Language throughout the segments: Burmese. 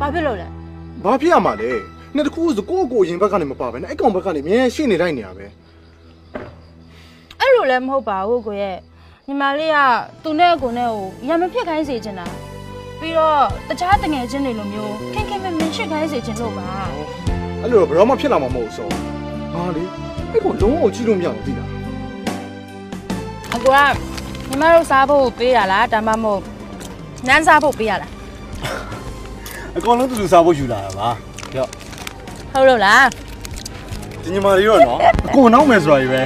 ဘာဖြစ်လို့လဲ ဘာဖြစ်ရမှာလဲနှစ်တခုဆိုကိုရင်ဘက်ကနေမပါပဲနဲ့အဲ့ကောင်ဘက်ကနေမြဲရှင်းနေလိုက်နေရပဲ အဲ့လိုလည်းမဟုတ်ပါဘူးကိုရဲ့ညီမလေးကသူနဲ့ကိုနဲ့ကိုရံမဖြစ်ခိုင်းစေချင်တာပြီးတော့တခြားတငယ်ချင်းတွေလိုမျိုးခင်ခင်မင်မင်ရှစ်ခိုင်းစေချင်လို့ပါ အဲ့လိုတော့ဘယ်တော့မှဖြစ်လာမှာမဟုတ်ဆိုဟာလေအဲ့ကောင်လုံးဝကြည့်လို့မရဘူးသိလား အကူကညီမတို့စားဖို့ပေးရလားဒါမှမဟုတ်နန်းစားဖို့ပေးရလား အကောင်လုံးတူစားဖို့ယူလာတာပါကြောက် ဟုတ်လို့လား ဒီညီမလေးတော့နော်အကိုနောက်မယ်ဆိုတာကြီးပဲ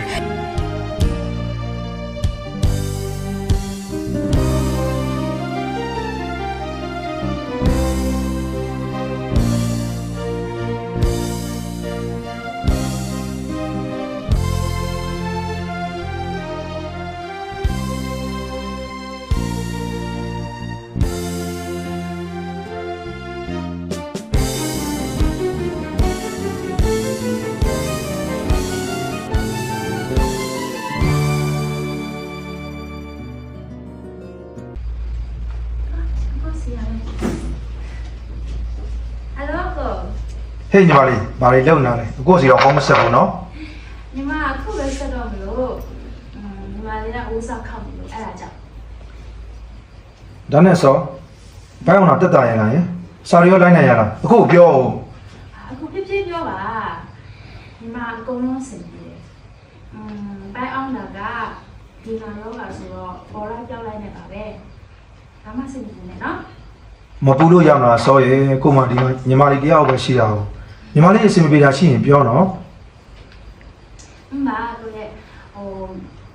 ဟေးညီမလေးဘာတွေလုပ်နေလဲအခုစီတော့ဟောမဆက်ဘူးနော် ညီမအခုပဲဆက်တော့မလို့ညီမလေးကအိုးစားခောက်နေလို့အဲ့ဒါကြောင့် ဒါနဲ့ဆိုဘိုင်းအောင်တော့တက်တာရလားယစာရီရောလိုက်နိုင်ရလားအခုပြောဦး အခုပြပြပြောပါညီမအကုန်လုံးစင်ပြေတယ်ဘိုင်းအောင်တာကဒီမှာရောပါဆိုတော့ပေါ်လိုက်ပြောင်းလိုက်နေပါပဲဒါမှစင်ပြေနေနော် မပူလို့ရမလားစောရေကိုမဒီမှာညီမလေးတယောက်ပဲရှိတာကိုညီမလေးအဆင်မပြေတာရှိရင်ပြောနော် ပါတို့ရဲ့ဟို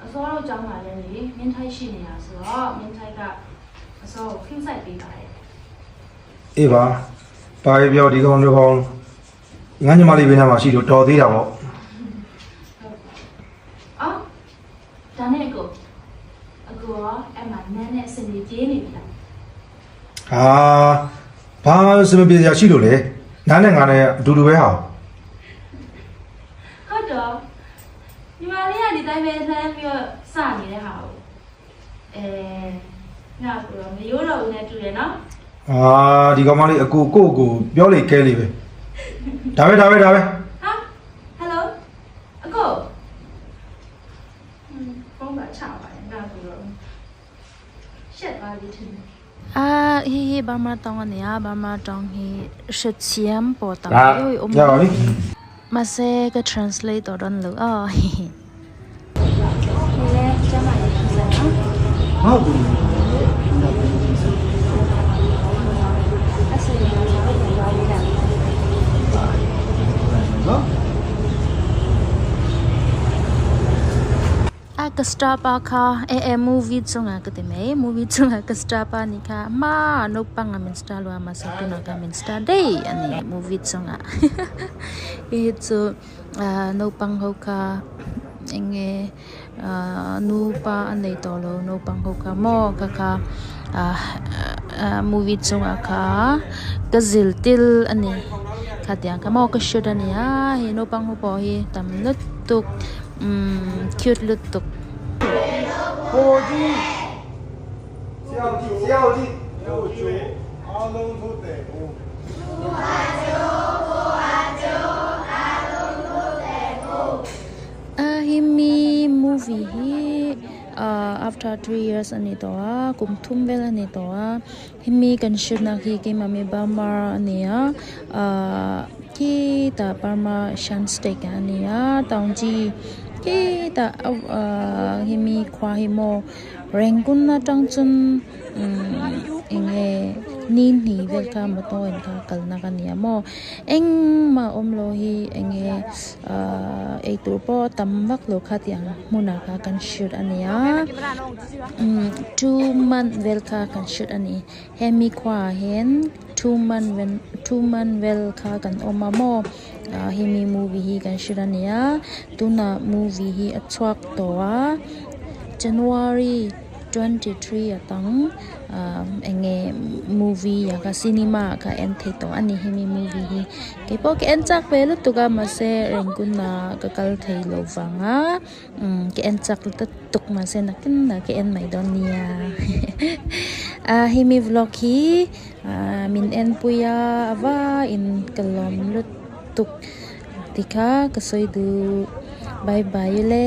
အစောတော့ကြောင်းလာလဲလေမင်းထိုက်ရှိနေတာဆိုတော့မင်းထိုက်ကအစောကိုဖိဆိုင်ပေးပါတယ် အေးပါဘာပဲပြောဒီကောင်တို့ကောင်ငါညီမလေးဘေးနားမှာရှိလို့တော်သေးတာပေါ့ အော်ဒါနဲ့ကိုအကူရောအဲ့မှာနန်းနဲ့စင်ပြေးနေပြီလား ဟာဘာအဆင်မပြေတာရှိလို့လေနားနဲ့ငါနဲ့အတူတူပဲဟာ ဟုတ်တော့ညီမလေးကဒီတိုင်းပဲလှမ်းပြီးတော့စနေတဲ့ဟာကိုငါကတော့မရိုးတော့ဘူးနဲ့တူတယ်နော် ဒီကောင်မလေးအကူကိုပြောလေကဲလေပဲဒါပဲ ဟာဟယ်လိုအကိုဖုန်းကချပါတယ်ငါကတော့ရှက်သွားပြီထင်တယ် 嘿，爸妈当个呢，爸妈当嘿是钱不当，因为我 ရပါပြီ 们是个 translate 到人了啊，嘿嘿。 ဒီလဲကျမလေးဖြစ်စမ်းနော် ဟုတ်ပြီ အစီအမံကိုပြောရတာ နော် 个 star pa kha movie chunga ka te me movie chunga ka star pa ni kha ma no panga min star lo ma sa tu na ka min star day ani movie chunga e chu no pang ho kha enge nu pa anei to lo no pang ho kha mo ka kha movie chunga kha ka zil til ani kha tiang ka mo ka shoot ani he no pang ho po he tam lut tuk cute လွတ်တော့ ဟိုကြီးဆရာကြီးတို့ကျွေးအားလုံးထုတ်တယ်ဟို himi movie hi after 3 years ani to kum thum vel ani to himi kan shoot na ki mami bamar ani ki ta parma shan steak ani taungji ki ta himi khwa himo rengun na tangchun enge nin ni vel ka mo to en ka kalna ka niya mo eng ma omlo hi enge ei tur po tambak lo kha tiang muna ka kan shoot ania 2 month vel ka kan shoot ani hemi khwa hen 2 month vel ka kan omamo hemi movie hi kan shoot ania tuna movie hi achwak to January 23 atang enge movie ya ka cinema ka enthe to ani himi movie hi ke po ke enchak pe lu tuga ma se rengun na ka kal thei lo wanga ke enchak lu tuk ma se na kin na ke en mai don nia himi vlog hi min en puya ava in kalom lutuk tika kasoi du bye bye le